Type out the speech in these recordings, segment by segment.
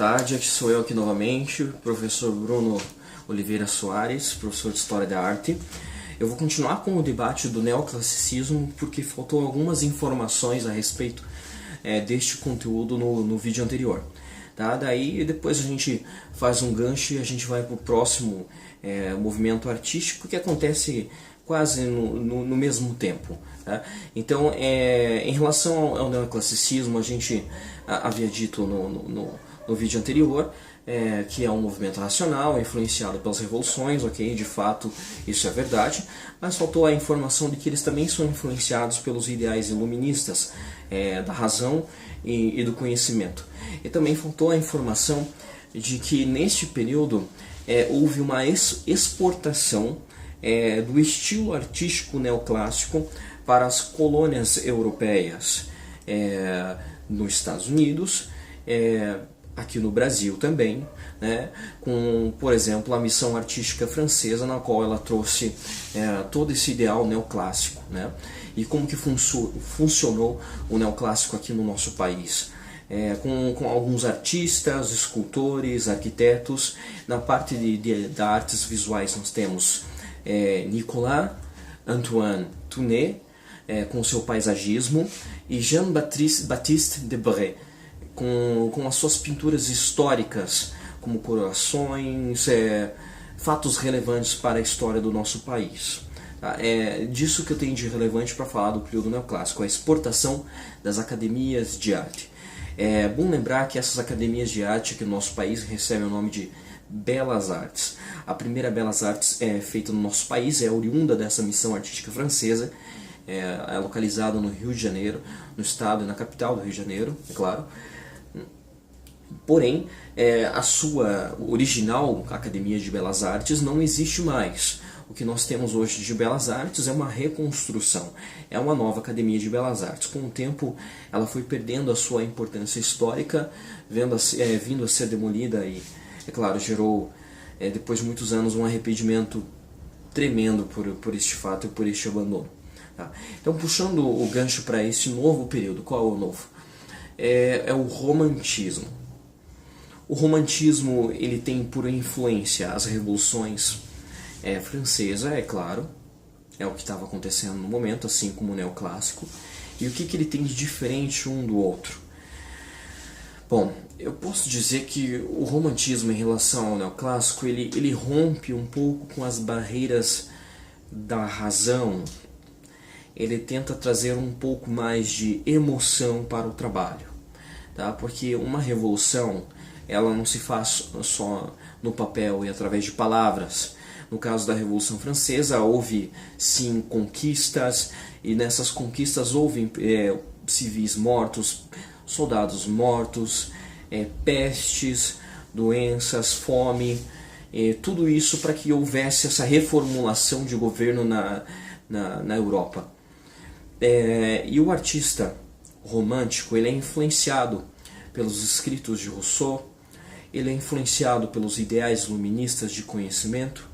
tarde, aqui sou eu aqui novamente, professor Bruno Oliveira Soares, professor de História da Arte. Eu vou continuar com o debate do neoclassicismo porque faltou algumas informações a respeito deste conteúdo no vídeo anterior. Tá? Daí depois a gente faz um gancho e a gente vai para o próximo movimento artístico que acontece quase no mesmo tempo. Tá? Então, em relação ao neoclassicismo, a gente havia dito no vídeo anterior que é um movimento racional, influenciado pelas revoluções, ok? De fato, isso é verdade, mas faltou a informação de que eles também são influenciados pelos ideais iluministas da razão e do conhecimento. E também faltou a informação de que neste período houve uma exportação do estilo artístico neoclássico para as colônias europeias nos Estados Unidos, aqui no Brasil também, né, com, por exemplo, a missão artística francesa, na qual ela trouxe todo esse ideal neoclássico, né, e como que funcionou o neoclássico aqui no nosso país. Com alguns artistas, escultores, arquitetos. Na parte da artes visuais nós temos Nicolas Antoine Tounet, com seu paisagismo, e Jean-Baptiste Debré, com as suas pinturas históricas, como coroações, fatos relevantes para a história do nosso país. É disso que eu tenho de relevante para falar do período neoclássico, a exportação das academias de arte. É bom lembrar que essas academias de arte aqui no nosso país recebem o nome de Belas Artes. A primeira Belas Artes feita no nosso país, é oriunda dessa missão artística francesa, é localizada no Rio de Janeiro, no estado e na capital do Rio de Janeiro, é claro. Porém, a sua original Academia de Belas Artes não existe mais. O que nós temos hoje de Belas Artes é uma reconstrução, é uma nova Academia de Belas Artes. Com o tempo, ela foi perdendo a sua importância histórica, vindo a ser demolida e, é claro, gerou, depois de muitos anos, um arrependimento tremendo por este fato e por este abandono. Tá? Então, puxando o gancho para esse novo período, qual é o novo? É o romantismo. O romantismo ele tem por influência as revoluções francesa, é claro, é o que estava acontecendo no momento, assim como o neoclássico. E o que ele tem de diferente um do outro? Bom, eu posso dizer que o romantismo em relação ao neoclássico, ele rompe um pouco com as barreiras da razão. Ele tenta trazer um pouco mais de emoção para o trabalho, tá? Porque uma revolução, ela não se faz só no papel e através de palavras. No caso da Revolução Francesa, houve sim conquistas, e nessas conquistas houve civis mortos, soldados mortos, pestes, doenças, fome, tudo isso para que houvesse essa reformulação de governo na Europa. E o artista romântico ele é influenciado pelos escritos de Rousseau, ele é influenciado pelos ideais iluministas de conhecimento,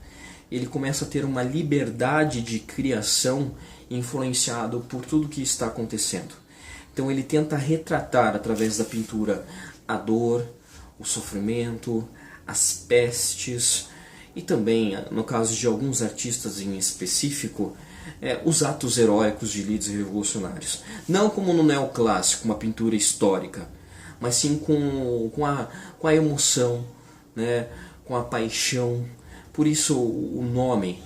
ele começa a ter uma liberdade de criação influenciado por tudo que está acontecendo. Então ele tenta retratar através da pintura a dor, o sofrimento, as pestes e também, no caso de alguns artistas em específico, os atos heróicos de líderes revolucionários. Não como no neoclássico, uma pintura histórica, mas sim com a emoção, né, com a paixão. Por isso o nome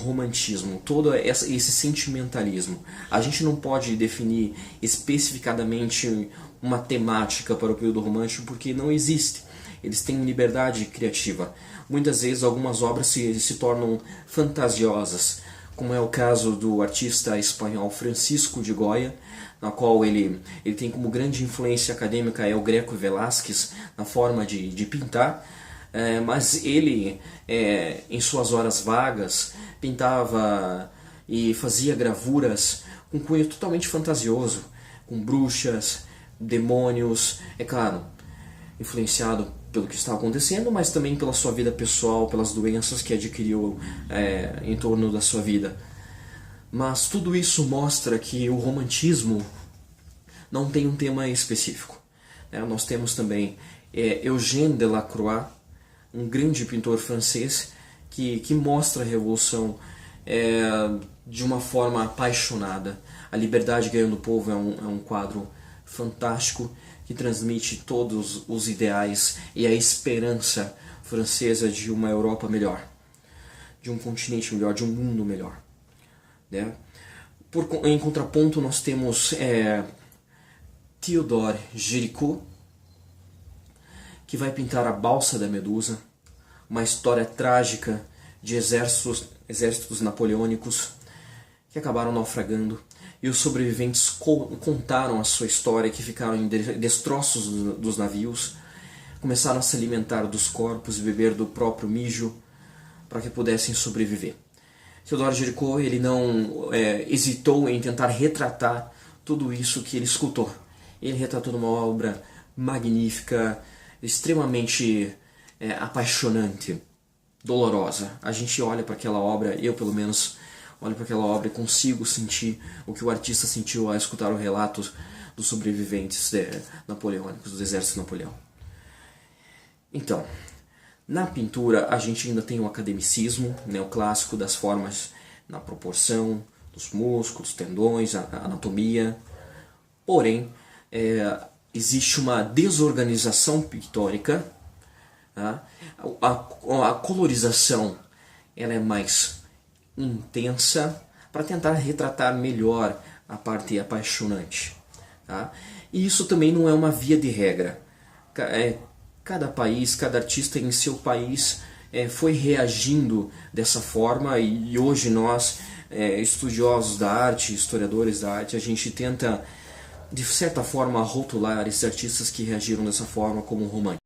romantismo, todo esse sentimentalismo. A gente não pode definir especificadamente uma temática para o período romântico porque não existe. Eles têm liberdade criativa. Muitas vezes algumas obras se tornam fantasiosas, como é o caso do artista espanhol Francisco de Goya, na qual ele tem como grande influência acadêmica o Greco Velázquez na forma de pintar. Mas ele, em suas horas vagas, pintava e fazia gravuras com cunho totalmente fantasioso, com bruxas, demônios, é claro, influenciado pelo que estava acontecendo, mas também pela sua vida pessoal, pelas doenças que adquiriu em torno da sua vida. Mas tudo isso mostra que o romantismo não tem um tema específico. Nós temos também é Eugène Delacroix, um grande pintor francês que mostra a Revolução de uma forma apaixonada. A Liberdade Ganhando o Povo é um quadro fantástico que transmite todos os ideais e a esperança francesa de uma Europa melhor, de um continente melhor, de um mundo melhor, né? Em contraponto, nós temos Théodore Géricault, que vai pintar a Balsa da Medusa, uma história trágica de exércitos napoleônicos que acabaram naufragando, e os sobreviventes contaram a sua história, que ficaram em destroços dos navios, começaram a se alimentar dos corpos e beber do próprio mijo para que pudessem sobreviver. Théodore Géricault, ele não hesitou em tentar retratar tudo isso que ele escutou. Ele retratou numa obra magnífica, extremamente apaixonante, dolorosa. A gente olha para aquela obra, eu pelo menos olho para aquela obra e consigo sentir o que o artista sentiu ao escutar o relato dos sobreviventes napoleônicos, dos exércitos de Napoleão. Então, na pintura a gente ainda tem o academicismo, né, o clássico das formas na proporção, dos músculos, tendões, a anatomia. Porém, existe uma desorganização pictórica, tá? A colorização ela é mais intensa para tentar retratar melhor a parte apaixonante, tá? E isso também não é uma via de regra. Cada país, cada artista em seu país foi reagindo dessa forma, e hoje nós, estudiosos da arte, historiadores da arte, a gente tenta de certa forma rotular esses artistas que reagiram dessa forma como românticos.